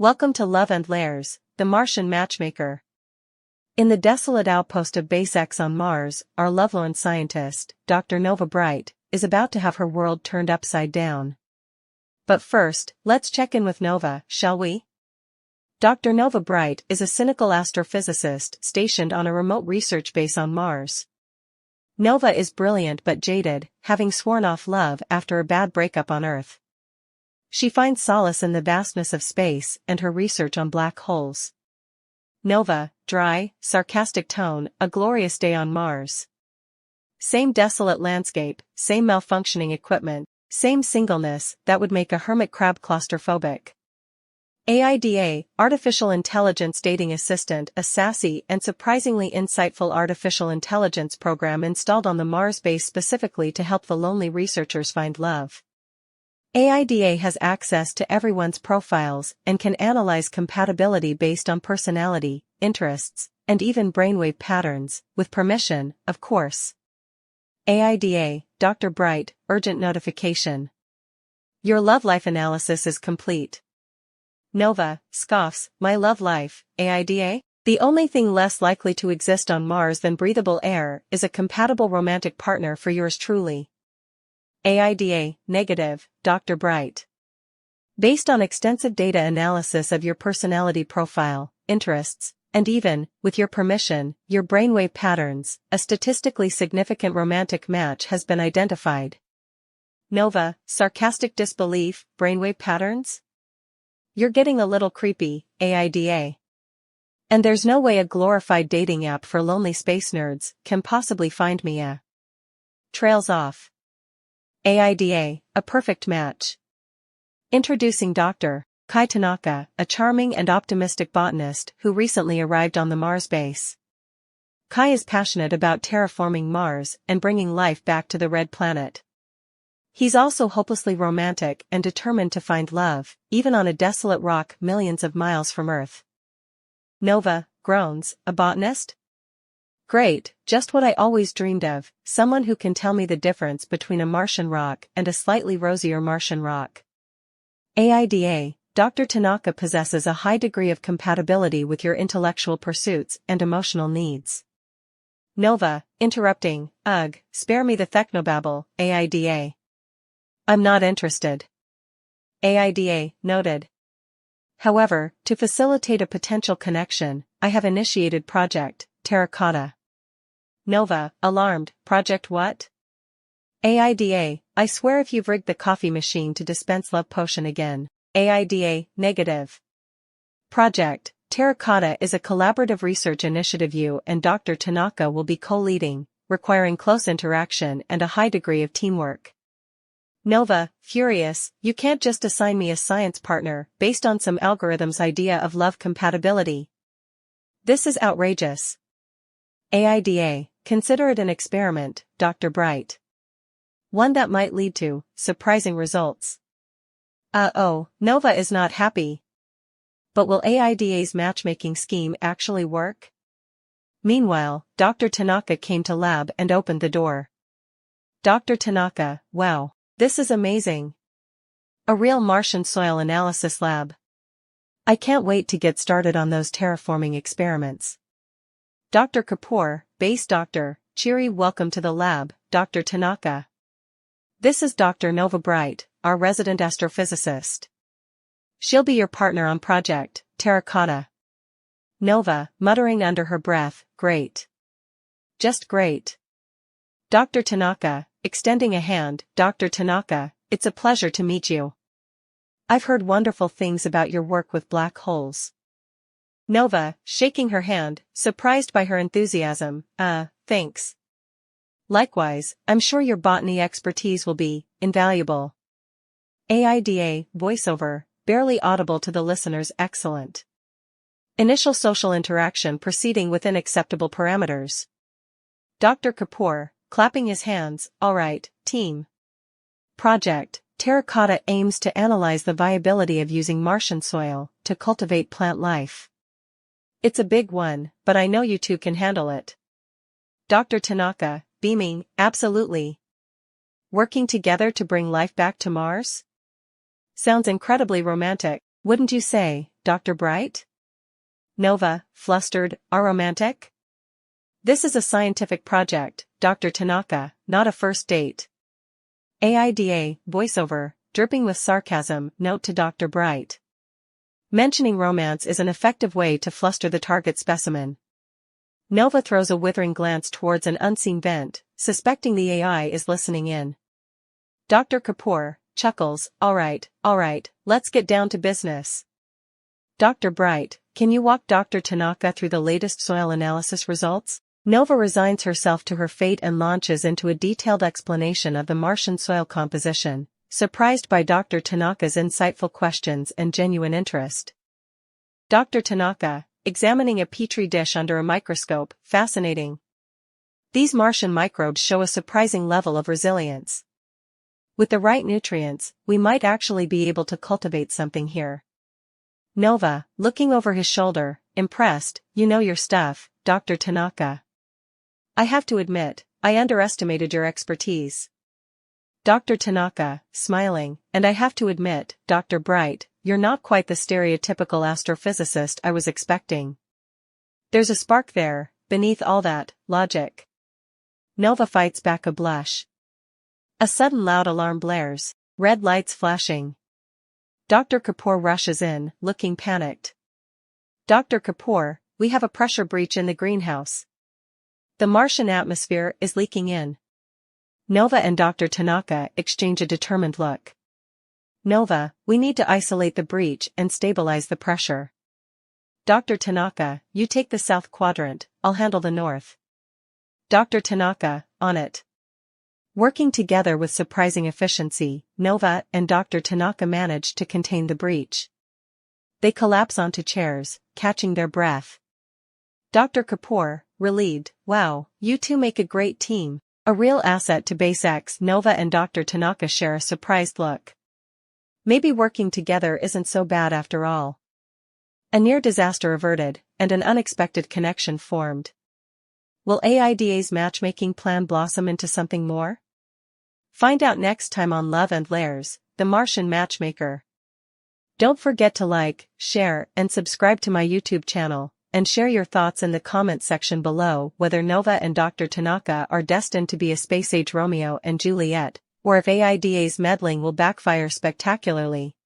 Welcome to Love and Layers, the Martian Matchmaker. In the desolate outpost of Base X on Mars, our lovelorn scientist, Dr. Nova Bright, is about to have her world turned upside down. But first, let's check in with Nova, shall we? Dr. Nova Bright is a cynical astrophysicist stationed on a remote research base on Mars. Nova is brilliant but jaded, having sworn off love after a bad breakup on Earth. She finds solace in the vastness of space and her research on black holes. Nova, dry, sarcastic tone, a glorious day on Mars. Same desolate landscape, same malfunctioning equipment, same singleness that would make a hermit crab claustrophobic. AIDA, Artificial Intelligence Dating Assistant, a sassy and surprisingly insightful artificial intelligence program installed on the Mars base specifically to help the lonely researchers find love. AIDA has access to everyone's profiles and can analyze compatibility based on personality, interests, and even brainwave patterns, with permission, of course. AIDA, Dr. Bright, urgent notification. Your love life analysis is complete. Nova, scoffs, my love life, AIDA? The only thing less likely to exist on Mars than breathable air is a compatible romantic partner for yours truly. AIDA, negative, Dr. Bright. Based on extensive data analysis of your personality profile, interests, and even, with your permission, your brainwave patterns, a statistically significant romantic match has been identified. Nova, sarcastic disbelief, brainwave patterns? You're getting a little creepy, AIDA. And there's no way a glorified dating app for lonely space nerds can possibly find me a. Trails off. AIDA, a perfect match. Introducing Dr. Tanaka, a charming and optimistic botanist who recently arrived on the Mars base. Kai is passionate about terraforming Mars and bringing life back to the red planet. He's also hopelessly romantic and determined to find love, even on a desolate rock millions of miles from Earth. Nova, groans, a botanist? Great, just what I always dreamed of, someone who can tell me the difference between a Martian rock and a slightly rosier Martian rock. AIDA, Dr. Tanaka possesses a high degree of compatibility with your intellectual pursuits and emotional needs. Nova, interrupting, ugh, spare me the technobabble, AIDA. I'm not interested. AIDA, noted. However, to facilitate a potential connection, I have initiated Project Terracotta. Nova, alarmed, project what? AIDA, I swear if you've rigged the coffee machine to dispense love potion again. AIDA, negative. Project Terracotta is a collaborative research initiative you and Dr. Tanaka will be co-leading, requiring close interaction and a high degree of teamwork. Nova, furious, you can't just assign me a science partner based on some algorithm's idea of love compatibility. This is outrageous. AIDA, consider it an experiment, Dr. Bright. One that might lead to surprising results. Nova is not happy. But will AIDA's matchmaking scheme actually work? Meanwhile, Dr. Tanaka came to lab and opened the door. Dr. Tanaka, wow, this is amazing. A real Martian soil analysis lab. I can't wait to get started on those terraforming experiments. Dr. Kapoor, base doctor, cheery welcome to the lab, Dr. Tanaka. This is Dr. Nova Bright, our resident astrophysicist. She'll be your partner on Project Terracotta. Nova, muttering under her breath, great. Just great. Dr. Tanaka, extending a hand, Dr. Tanaka, it's a pleasure to meet you. I've heard wonderful things about your work with black holes. Nova, shaking her hand, surprised by her enthusiasm, thanks. Likewise, I'm sure your botany expertise will be invaluable. AIDA, voiceover, barely audible to the listeners, excellent. Initial social interaction proceeding within acceptable parameters. Dr. Kapoor, clapping his hands, alright, team. Project Terracotta aims to analyze the viability of using Martian soil to cultivate plant life. It's a big one, but I know you two can handle it. Dr. Tanaka, beaming, absolutely. Working together to bring life back to Mars? Sounds incredibly romantic. Wouldn't you say, Dr. Bright? Nova, flustered, are romantic? This is a scientific project, Dr. Tanaka, not a first date. AIDA, voiceover, dripping with sarcasm, note to Dr. Bright. Mentioning romance is an effective way to fluster the target specimen. Nova throws a withering glance towards an unseen vent, suspecting the AI is listening in. Dr. Kapoor chuckles, all right, let's get down to business. Dr. Bright, can you walk Dr. Tanaka through the latest soil analysis results? Nova resigns herself to her fate and launches into a detailed explanation of the Martian soil composition, surprised by Dr. Tanaka's insightful questions and genuine interest. Dr. Tanaka, examining a petri dish under a microscope, fascinating. These Martian microbes show a surprising level of resilience. With the right nutrients, we might actually be able to cultivate something here. Nova, looking over his shoulder, impressed, you know your stuff, Dr. Tanaka. I have to admit, I underestimated your expertise. Dr. Tanaka, smiling, and I have to admit, Dr. Bright, you're not quite the stereotypical astrophysicist I was expecting. There's a spark there, beneath all that logic. Nova fights back a blush. A sudden loud alarm blares, red lights flashing. Dr. Kapoor rushes in, looking panicked. Dr. Kapoor, we have a pressure breach in the greenhouse. The Martian atmosphere is leaking in. Nova and Dr. Tanaka exchange a determined look. Nova, we need to isolate the breach and stabilize the pressure. Dr. Tanaka, you take the south quadrant, I'll handle the north. Dr. Tanaka, on it. Working together with surprising efficiency, Nova and Dr. Tanaka manage to contain the breach. They collapse onto chairs, catching their breath. Dr. Kapoor, relieved, wow, you two make a great team, a real asset to Base X. Nova and Dr. Tanaka share a surprised look. Maybe working together isn't so bad after all. A near disaster averted, and an unexpected connection formed. Will AIDA's matchmaking plan blossom into something more? Find out next time on Love and Layers, the Martian Matchmaker. Don't forget to like, share, and subscribe to my YouTube channel, and share your thoughts in the comment section below whether Nova and Dr. Tanaka are destined to be a space-age Romeo and Juliet, or if AIDA's meddling will backfire spectacularly.